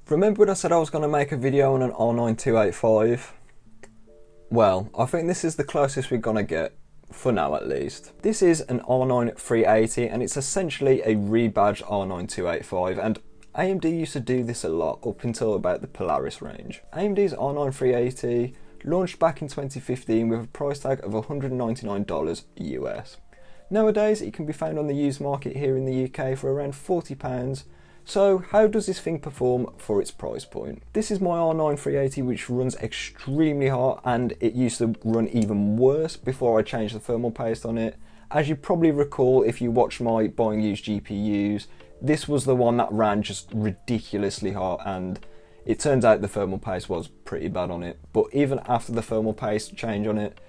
Remember when I said I was going to make a video on an R9 285? Well, I think this is the closest we're going to get, for now at least. This is an R9 380 and it's essentially a rebadged R9 285, and AMD used to do this a lot up until about the Polaris range. AMD's R9 380 launched back in 2015 with a price tag of $199 US. Nowadays it can be found on the used market here in the UK for around £40. So how does this thing perform for its price point? This is my R9 380, which runs extremely hot, and it used to run even worse before I changed the thermal paste on it. As you probably recall if you watched my buying used GPUs, this was the one that ran just ridiculously hot, and it turns out the thermal paste was pretty bad on it. But even after the thermal paste change on it,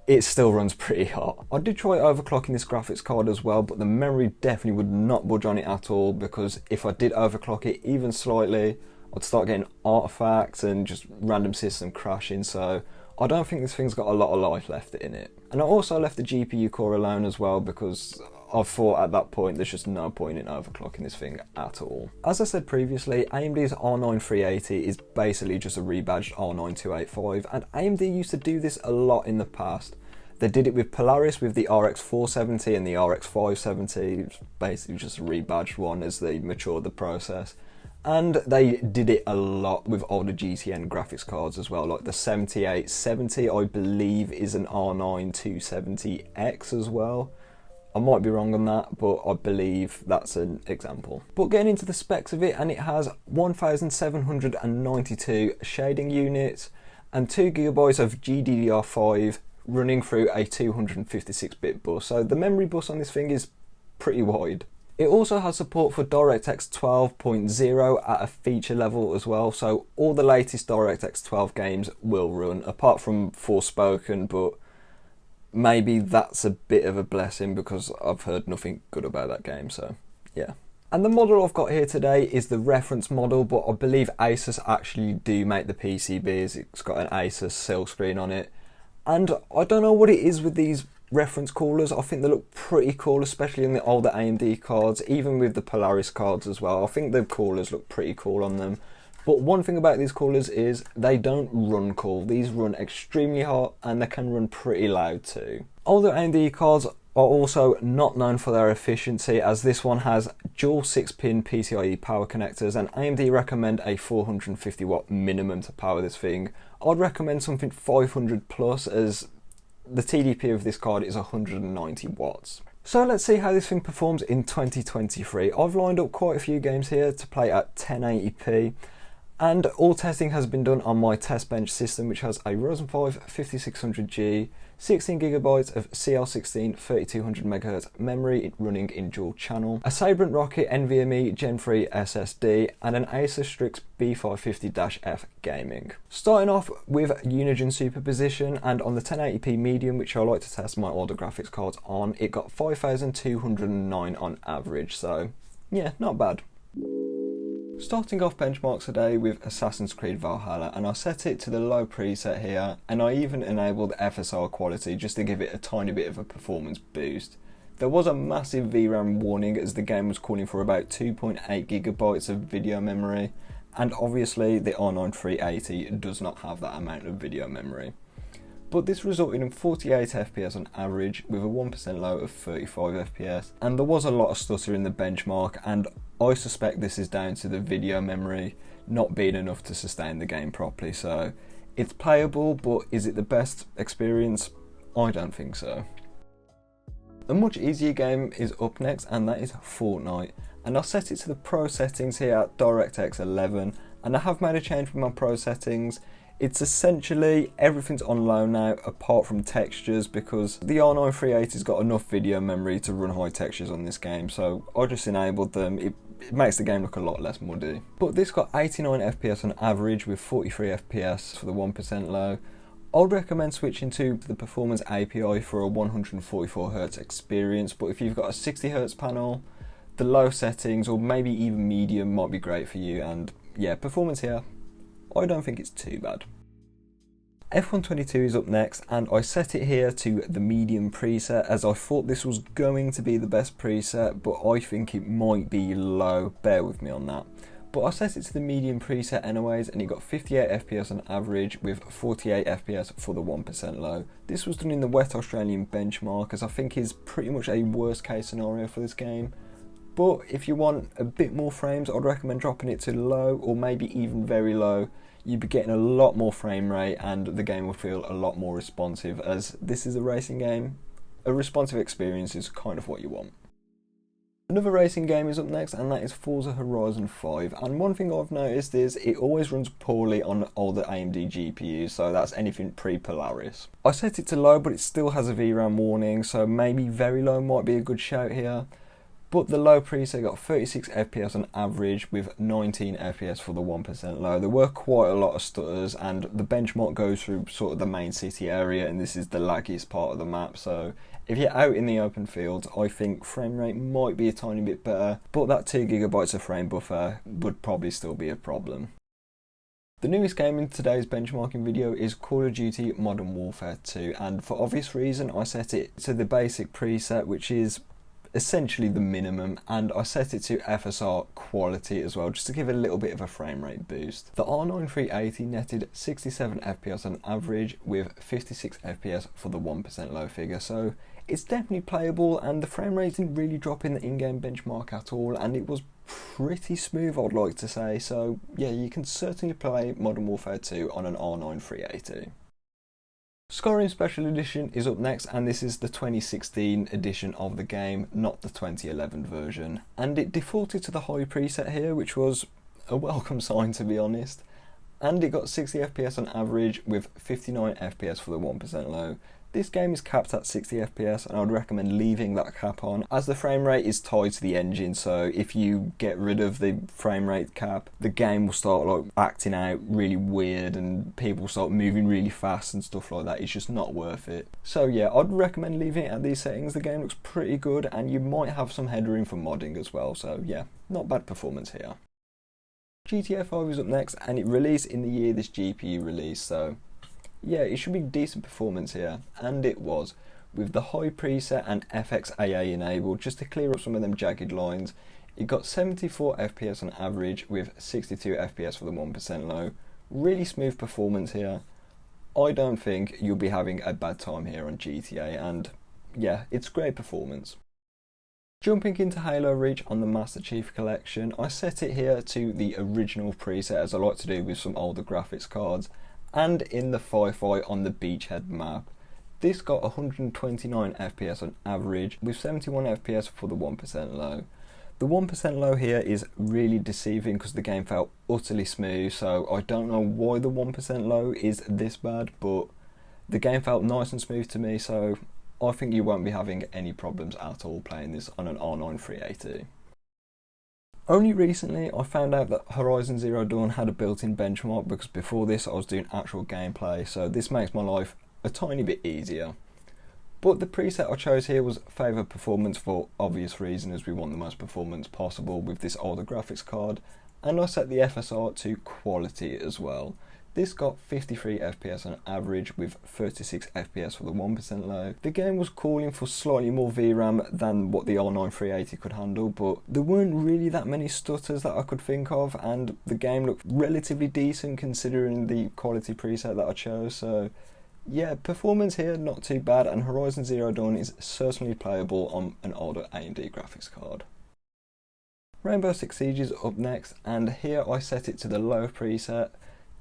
it still runs pretty hot. I did try overclocking this graphics card as well, but the memory definitely would not budge on it at all, because if I did overclock it even slightly, I'd start getting artifacts and just random system crashing, so I don't think this thing's got a lot of life left in it. And I also left the GPU core alone as well, because I thought at that point there's just no point in overclocking this thing at all. As I said previously, AMD's R9 380 is basically just a rebadged R9 285, and AMD used to do this a lot in the past. They did it with Polaris with the RX 470 and the RX 570, it's basically just a rebadged one as they matured the process. And they did it a lot with older GTN graphics cards as well, like the 7870 I believe is an R9 270X as well. I might be wrong on that, but I believe that's an example. But getting into the specs of it, and it has 1792 shading units and 2GB of GDDR5 running through a 256-bit bus. So the memory bus on this thing is pretty wide. It also has support for DirectX 12.0 at a feature level as well, so all the latest DirectX 12 games will run, apart from Forspoken, but maybe that's a bit of a blessing because I've heard nothing good about that game, so yeah. And the model I've got here today is the reference model, but I believe ASUS actually do make the PCBs. It's got an ASUS silk screen on it. And I don't know what it is with these reference coolers. I think they look pretty cool, especially in the older AMD cards, even with the Polaris cards as well. I think the coolers look pretty cool on them. But one thing about these coolers is they don't run cool. These run extremely hot and they can run pretty loud too. Older AMD cards are also not known for their efficiency, as this one has dual 6-pin PCIe power connectors, and AMD recommend a 450 watt minimum to power this thing. I'd recommend something 500 plus, as the TDP of this card is 190 watts. So let's see how this thing performs in 2023. I've lined up quite a few games here to play at 1080p. And all testing has been done on my test bench system, which has a Ryzen 5 5600G, 16GB of CL17 3200MHz memory running in dual channel, a Sabrent Rocket NVMe Gen 3 SSD, and an ASUS Strix B550-F gaming. Starting off with Unigine superposition, and on the 1080p medium, which I like to test my older graphics cards on, it got 5209 on average, so yeah, not bad. Starting off benchmarks today with Assassin's Creed Valhalla, and I set it to the low preset here, and I even enabled FSR quality just to give it a tiny bit of a performance boost. There was a massive VRAM warning as the game was calling for about 2.8GB of video memory, and obviously the R9 380 does not have that amount of video memory. But this resulted in 48 FPS on average with a 1% low of 35 FPS, and there was a lot of stutter in the benchmark, and I suspect this is down to the video memory not being enough to sustain the game properly. So it's playable, but is it the best experience? I don't think so. A much easier game is up next, and that is Fortnite, and I'll set it to the pro settings here at DirectX 11, and I have made a change with my pro settings. It's essentially everything's on low now apart from textures, because the R9 380's got enough video memory to run high textures on this game, so I just enabled them. It makes the game look a lot less muddy. But this got 89 FPS on average with 43 FPS for the 1% low. I'd recommend switching to the Performance API for a 144Hz experience, but if you've got a 60Hz panel, the low settings or maybe even medium might be great for you, and yeah, performance here, I don't think it's too bad. F122 is up next, and I set it here to the medium preset as I thought this was going to be the best preset, but I think it might be low, bear with me on that. but I set it to the medium preset anyways, and it got 58 FPS on average with 48 FPS for the 1% low. This was done in the wet Australian benchmark, as I think is pretty much a worst case scenario for this game. But if you want a bit more frames, I'd recommend dropping it to low, or maybe even very low. You'd be getting a lot more frame rate and the game will feel a lot more responsive, as this is a racing game. A responsive experience is kind of what you want. Another racing game is up next, and that is Forza Horizon 5, and one thing I've noticed is it always runs poorly on older AMD GPUs, so that's anything pre-Polaris. I set it to low, but it still has a VRAM warning, so maybe very low might be a good shout here. But the low preset got 36 FPS on average with 19 FPS for the 1% low. There were quite a lot of stutters, and the benchmark goes through sort of the main city area, and this is the laggiest part of the map, so if you're out in the open field, I think frame rate might be a tiny bit better, but that 2GB of frame buffer would probably still be a problem. The newest game in today's benchmarking video is Call of Duty Modern Warfare 2, and for obvious reason I set it to the basic preset, which is essentially the minimum, and I set it to FSR quality as well, just to give it a little bit of a frame rate boost. The R9 380 netted 67 FPS on average with 56 FPS for the 1% low figure, so it's definitely playable, and the frame rate didn't really drop in the in-game benchmark at all, and it was pretty smooth, I'd like to say, so yeah, you can certainly play Modern Warfare 2 on an R9 380. Skyrim Special Edition is up next, and this is the 2016 edition of the game, not the 2011 version, and it defaulted to the high preset here, which was a welcome sign to be honest, and it got 60 FPS on average with 59 FPS for the 1% low. This game is capped at 60 FPS, and I would recommend leaving that cap on, as the frame rate is tied to the engine, so if you get rid of the frame rate cap, the game will start like acting out really weird and people start moving really fast and stuff like that. It's just not worth it. So yeah, I'd recommend leaving it at these settings. The game looks pretty good, and you might have some headroom for modding as well, so yeah, not bad performance here. GTA 5 is up next, and it released in the year this GPU released, so yeah, it should be decent performance here, and it was, with the high preset and FXAA enabled, just to clear up some of them jagged lines. It got 74 FPS on average with 62 FPS for the 1% low. Really smooth performance here. I don't think you'll be having a bad time here on GTA, and yeah, it's great performance. Jumping into Halo Reach on the Master Chief Collection, I set it here to the original preset, as I like to do with some older graphics cards, and in the firefight on the Beachhead map. This got 129 FPS on average with 71 FPS for the 1% low. The 1% low here is really deceiving because the game felt utterly smooth, so I don't know why the 1% low is this bad, but the game felt nice and smooth to me, so I think you won't be having any problems at all playing this on an R9 380. Only recently I found out that Horizon Zero Dawn had a built-in benchmark, because before this I was doing actual gameplay, so this makes my life a tiny bit easier. But the preset I chose here was favour performance for obvious reason, as we want the most performance possible with this older graphics card, and I set the FSR to quality as well. This got 53 FPS on average with 36 FPS for the 1% low. The game was calling for slightly more VRAM than what the R9 380 could handle, but there weren't really that many stutters that I could think of, and the game looked relatively decent considering the quality preset that I chose, so yeah, performance here not too bad, and Horizon Zero Dawn is certainly playable on an older AMD graphics card. Rainbow Six Siege is up next, and here I set it to the low preset.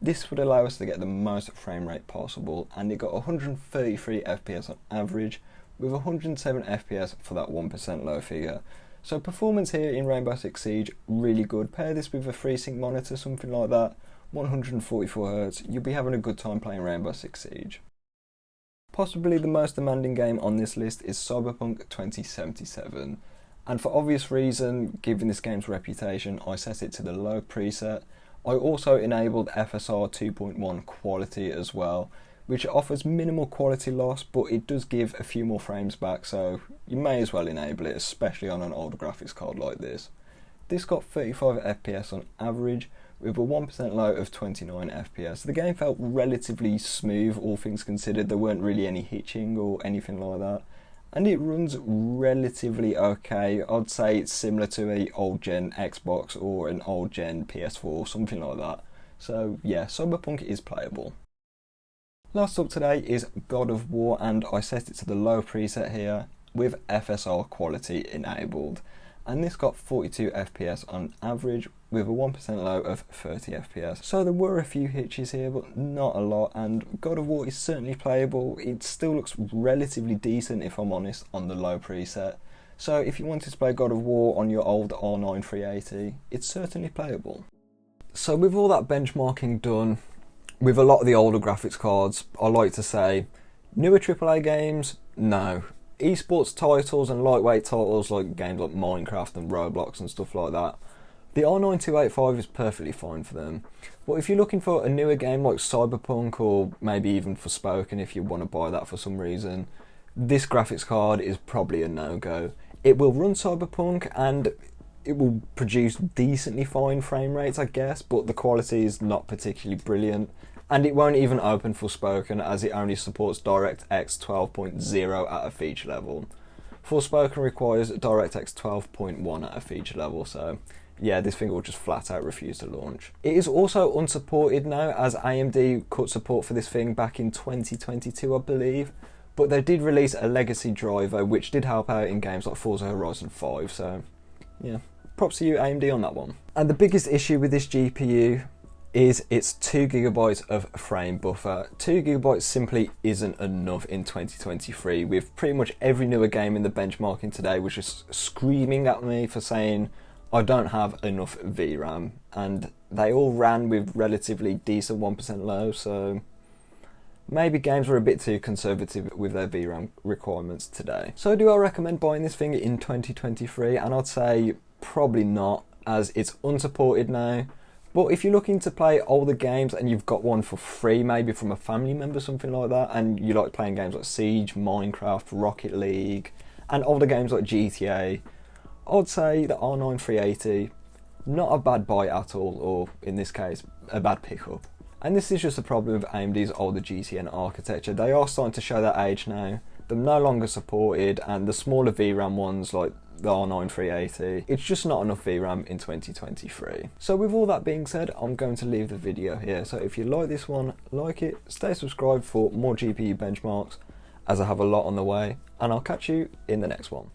This would allow us to get the most frame rate possible, and it got 133 FPS on average with 107 FPS for that 1% low figure. So performance here in Rainbow Six Siege, really good. Pair this with a FreeSync monitor, something like that, 144Hz, you'll be having a good time playing Rainbow Six Siege. Possibly the most demanding game on this list is Cyberpunk 2077, and for obvious reason, given this game's reputation, I set it to the low preset. I also enabled FSR 2.1 quality as well, which offers minimal quality loss, but it does give a few more frames back, so you may as well enable it, especially on an older graphics card like this. This got 35 FPS on average with a 1% low of 29 FPS. The game felt relatively smooth, all things considered. There weren't really any hitching or anything like that, and it runs relatively okay. I'd say it's similar to an old gen Xbox or an old gen PS4, something like that. So yeah, Cyberpunk is playable. Last up today is God of War, and I set it to the low preset here with FSR quality enabled, and this got 42 FPS on average with a 1% low of 30 FPS. So there were a few hitches here, but not a lot, and God of War is certainly playable. It still looks relatively decent, if I'm honest, on the low preset. So if you wanted to play God of War on your old R9 380, it's certainly playable. So with all that benchmarking done, with a lot of the older graphics cards, I like to say, newer AAA games, no. Esports titles and lightweight titles like games like Minecraft and Roblox and stuff like that, the R9 285 is perfectly fine for them. But if you're looking for a newer game like Cyberpunk, or maybe even Forspoken if you want to buy that for some reason, this graphics card is probably a no-go. It will run Cyberpunk and it will produce decently fine frame rates, I guess, but the quality is not particularly brilliant. And it won't even open Forspoken, as it only supports DirectX 12.0 at a feature level. Forspoken requires DirectX 12.1 at a feature level, so yeah, this thing will just flat out refuse to launch. It is also unsupported now, as AMD cut support for this thing back in 2022, I believe. But they did release a legacy driver, which did help out in games like Forza Horizon 5, so yeah, props to you AMD on that one. And the biggest issue with this GPU is its 2GB of frame buffer. 2GB simply isn't enough in 2023, with pretty much every newer game in the benchmarking today was just screaming at me for saying I don't have enough VRAM, and they all ran with relatively decent 1% low, so maybe games were a bit too conservative with their VRAM requirements today. So do I recommend buying this thing in 2023? And I'd say probably not, as it's unsupported now. But if you're looking to play older games and you've got one for free, maybe from a family member, something like that, and you like playing games like Siege, Minecraft, Rocket League, and older games like GTA, I'd say the R9 380, not a bad buy at all, or in this case, a bad pickup. And this is just a problem with AMD's older GTN architecture. They are starting to show that age now. They're no longer supported, and the smaller VRAM ones like the R9 380, it's just not enough VRAM in 2023. So with all that being said, I'm going to leave the video here. So if you like this one, like it, stay subscribed for more GPU benchmarks, as I have a lot on the way, and I'll catch you in the next one.